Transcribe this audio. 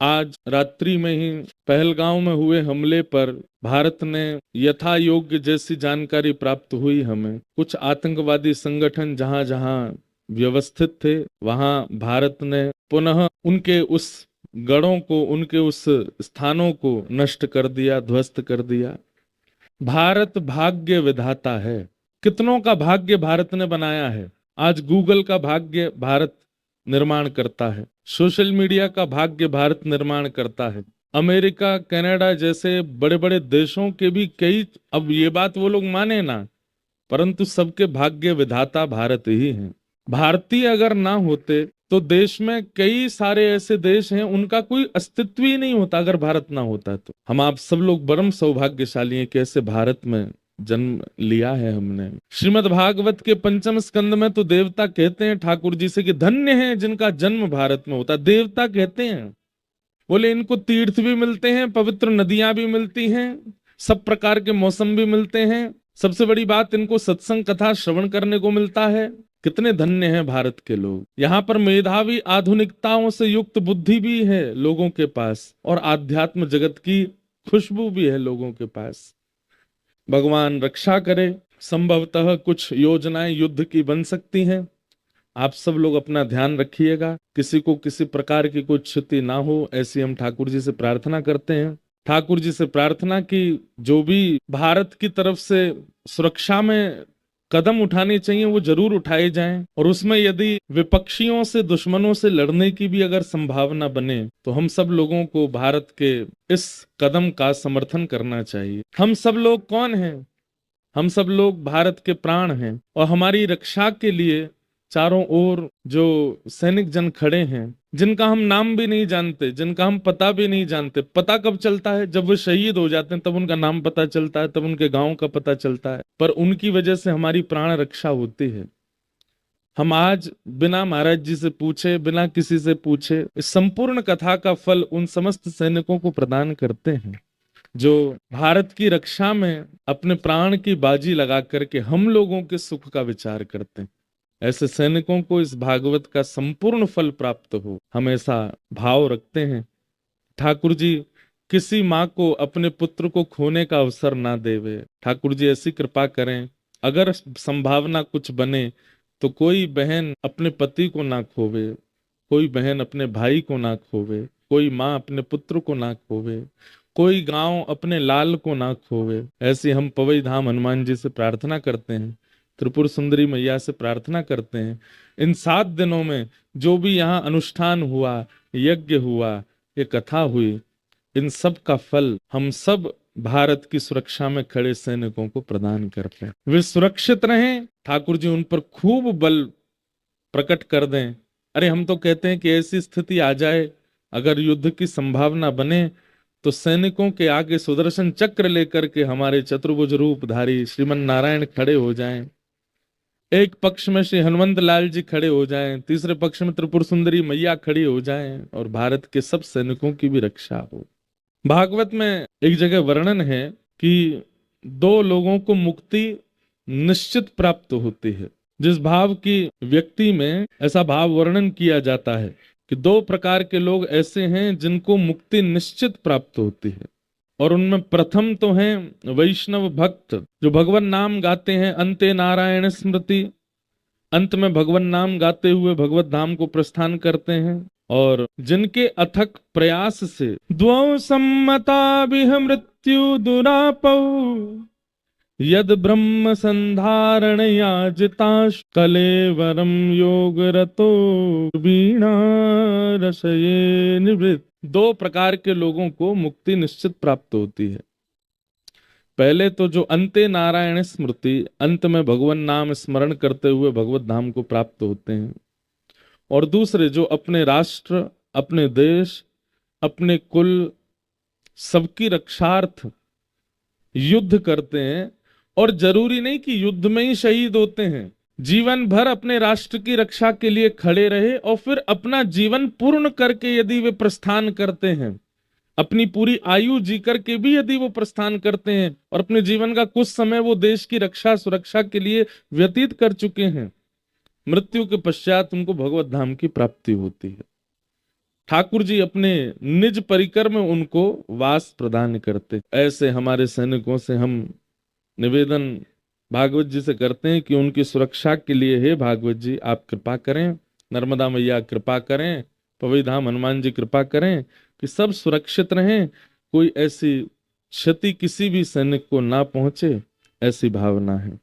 आज रात्रि में ही पहलगांव में हुए हमले पर भारत ने यथा योग्य जैसी जानकारी प्राप्त हुई हमें, कुछ आतंकवादी संगठन जहां जहां व्यवस्थित थे वहां भारत ने पुनः उनके उस गढ़ों को, उनके उस स्थानों को नष्ट कर दिया, ध्वस्त कर दिया। भारत भाग्य विधाता है। कितनों का भाग्य भारत ने बनाया है। आज गूगल का भाग्य भारत निर्माण करता है, सोशल मीडिया का भाग्य भारत निर्माण करता है। अमेरिका, कनाडा जैसे बड़े बड़े देशों के भी कई, अब ये बात वो लोग माने ना, परंतु सबके भाग्य विधाता भारत ही है। भारतीय अगर ना होते तो देश में कई सारे ऐसे देश हैं उनका कोई अस्तित्व ही नहीं होता। अगर भारत ना होता तो हम आप सब लोग परम सौभाग्यशाली हैं कि ऐसे भारत में जन्म लिया है हमने। श्रीमद् भागवत के पंचम स्कंद में तो देवता कहते हैं ठाकुर जी से कि धन्य है जिनका जन्म भारत में होता। देवता कहते हैं, बोले इनको तीर्थ भी मिलते हैं, पवित्र नदियां भी मिलती हैं, सब प्रकार के मौसम भी मिलते हैं, सबसे बड़ी बात इनको सत्संग कथा श्रवण करने को मिलता है। कितने धन्य हैं भारत के लोग। यहाँ पर मेधावी आधुनिकताओं से युक्त बुद्धि भी है लोगों के पास, और आध्यात्म जगत की खुशबू भी है लोगों के पास। भगवान रक्षा करे। संभवतः कुछ योजनाएं युद्ध की बन सकती हैं। आप सब लोग अपना ध्यान रखिएगा, किसी को किसी प्रकार की कोई क्षति ना हो, ऐसी हम ठाकुर जी से प्रार्थना करते हैं। ठाकुर जी से प्रार्थना की जो भी भारत की तरफ से सुरक्षा में कदम उठाने चाहिए वो जरूर उठाए जाएं, और उसमें यदि विपक्षियों से, दुश्मनों से लड़ने की भी अगर संभावना बने तो हम सब लोगों को भारत के इस कदम का समर्थन करना चाहिए। हम सब लोग कौन हैं? हम सब लोग भारत के प्राण हैं, और हमारी रक्षा के लिए चारों ओर जो सैनिक जन खड़े हैं, जिनका हम नाम भी नहीं जानते, जिनका हम पता भी नहीं जानते। पता कब चलता है? जब वो शहीद हो जाते हैं, तब उनका नाम पता चलता है, तब उनके गांव का पता चलता है। पर उनकी वजह से हमारी प्राण रक्षा होती है। हम आज बिना महाराज जी से पूछे, बिना किसी से पूछे, इस संपूर्ण कथा का फल उन समस्त सैनिकों को प्रदान करते हैं जो भारत की रक्षा में अपने प्राण की बाजी लगा करके हम लोगों के सुख का विचार करते हैं। ऐसे सैनिकों को इस भागवत का संपूर्ण फल प्राप्त हो, हम ऐसा भाव रखते हैं। ठाकुर जी किसी माँ को अपने पुत्र को खोने का अवसर ना देवे। ठाकुर जी ऐसी कृपा करें, अगर संभावना कुछ बने तो कोई बहन अपने पति को ना खोवे, कोई बहन अपने भाई को ना खोवे, कोई माँ अपने पुत्र को ना खोवे, कोई गांव अपने लाल को ना खोवे। ऐसी हम पवई धाम हनुमान जी से प्रार्थना करते हैं, त्रिपुर सुंदरी मैया से प्रार्थना करते हैं। इन 7 दिनों में जो भी यहाँ अनुष्ठान हुआ, यज्ञ हुआ, ये कथा हुई, इन सब का फल हम सब भारत की सुरक्षा में खड़े सैनिकों को प्रदान करते हैं। वे सुरक्षित रहें, ठाकुर जी उन पर खूब बल प्रकट कर दें। अरे हम तो कहते हैं कि ऐसी स्थिति आ जाए, अगर युद्ध की संभावना बने तो सैनिकों के आगे सुदर्शन चक्र लेकर के हमारे चतुर्भुज रूपधारी श्रीमन नारायण खड़े हो जाएं। एक पक्ष में श्री हनुमंत लाल जी खड़े हो जाएं, तीसरे पक्ष में त्रिपुर सुंदरी मैया खड़ी हो जाएं, और भारत के सब सैनिकों की भी रक्षा हो। भागवत में एक जगह वर्णन है कि 2 लोगों को मुक्ति निश्चित प्राप्त होती है। जिस भाव की व्यक्ति में ऐसा भाव वर्णन किया जाता है कि 2 प्रकार के लोग ऐसे हैं जिनको मुक्ति निश्चित प्राप्त होती है, और उनमें प्रथम तो हैं वैष्णव भक्त, जो भगवान नाम गाते हैं अंते नारायण स्मृति, अंत में भगवान नाम गाते हुए भगवत धाम को प्रस्थान करते हैं, और जिनके अथक प्रयास से द्वौ सम्मता बिह मृत्यु दुरापौ यद ब्रह्म संधारण याजिताश कलेवरम योग रतो वीणा रसये निवृत्त। 2 प्रकार के लोगों को मुक्ति निश्चित प्राप्त होती है। पहले तो जो अंते नारायण स्मृति, अंत में भगवान नाम स्मरण करते हुए भगवत धाम को प्राप्त होते हैं, और दूसरे जो अपने राष्ट्र, अपने देश, अपने कुल, सबकी रक्षार्थ युद्ध करते हैं, और जरूरी नहीं कि युद्ध में ही शहीद होते हैं, जीवन भर अपने राष्ट्र की रक्षा के लिए खड़े रहे और फिर अपना जीवन पूर्ण करके यदि वे प्रस्थान करते हैं, अपनी पूरी आयु जी करके भी यदि वो प्रस्थान करते हैं और अपने जीवन का कुछ समय वो देश की रक्षा सुरक्षा के लिए व्यतीत कर चुके हैं, मृत्यु के पश्चात उनको भगवत धाम की प्राप्ति होती है। ठाकुर जी अपने निज परिकर में उनको वास प्रदान करते। ऐसे हमारे सैनिकों से हम निवेदन भागवत जी से करते हैं कि उनकी सुरक्षा के लिए, हे भागवत जी आप कृपा करें, नर्मदा मैया कृपा करें, पवई धाम हनुमान जी कृपा करें कि सब सुरक्षित रहें, कोई ऐसी क्षति किसी भी सैनिक को ना पहुंचे, ऐसी भावना है।